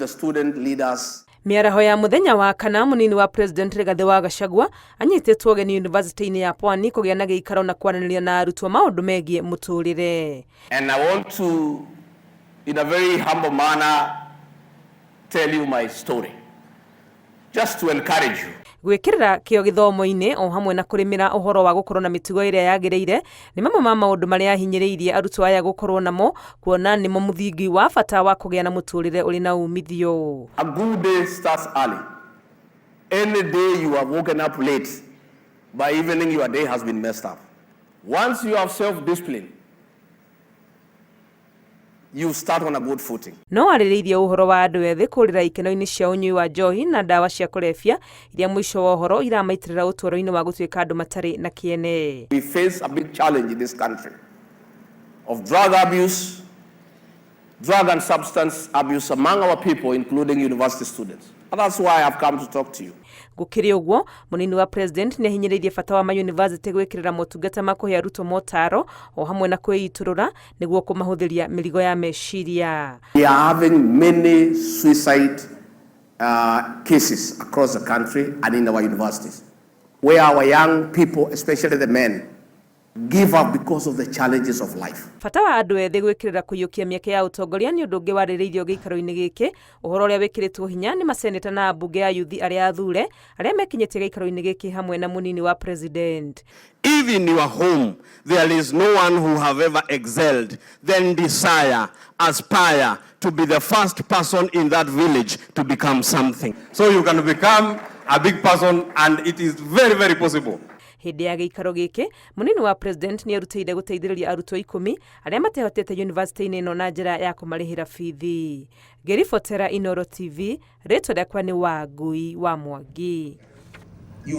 the student leaders. Miaraho ya muthenya wa kana munini wa President Rigathi Gachagua anyitĩtwo ũgeni yunibacitĩ-inĩ ya Pwani kũgĩa na gĩikaro na kwaranĩria na arutwo maũndũ megiĩ mũtũrĩre. And I want to, in a very humble manner, tell you my story, just to encourage you. Gwĩkĩrĩra kĩo gĩthomo-inĩ o hamwe na kũrĩmĩra ũhoro wa gũkorwo na mĩtugo ĩrĩa yagĩrĩire nĩ mamwe ma maũndũ marĩa ahinyĩrĩirie arutwo aya gũkorwo namo, kuona nĩmo mũthingi wa bata wa kũgĩa na mũtũrĩre ũrĩ na umithio. A good day starts early. Any day you have woken up late, by evening your day has been messed up. Once you have self-discipline, you start on a good footing. No arĩrĩirie ũhoro wa andũ ethĩ kũrĩra ikeno-inĩ cia ũnyui wa njohi na ndawa cia kũrebia iria mũico wa ũhoro iramaitĩrĩra ũtũũro-inĩ wa gũtuĩka andũ matarĩ na kĩene. We face a big challenge in this country of drug abuse, drug and substance abuse among our people, including university students. And that's why I've come to talk to you. Gũkĩrĩ ũguo, mũnini wa President nĩ ahinyĩrĩirie bata wa mayunibacĩtĩ gwĩkĩrĩra motungata ma kũhe arutwo motaro o hamwe na kwĩitũrũra nĩguo kũmahũthĩria mĩrigo ya meciria. We are having many suicide cases across the country and in our universities, where our young people, especially the men, give up because of the challenges of life. Bata wa andũ ethĩ gwĩkĩrĩra kũiyũkia mĩeke ya ũtongoria nĩ ũndũ ũngĩ warĩrĩirio gĩikaro-inĩ gĩkĩ, ũhoro ũrĩa wĩkĩrĩtwo hinya nĩ maseneta na ambunge ya yuthi arĩa athure arĩa mekinyĩtie gĩikaro-inĩ gĩkĩ hamwe na mũnini wa President. If in your home there is no one who have ever excelled, then desire, aspire to be the first person in that village to become something. So you can become a big person, and it is very, very possible. Hĩndĩ ya gĩikaro gĩkĩ, mũnini wa President nĩ arutĩire gũteithĩrĩria arutwo 10 arĩa matehotete yunibacĩtĩ-inĩ ĩno na njĩra ya kũmarĩhĩra bithi. Ngĩribotera Inooro TV, rĩtwa rĩakwa nĩ Wangui wa Mwangi.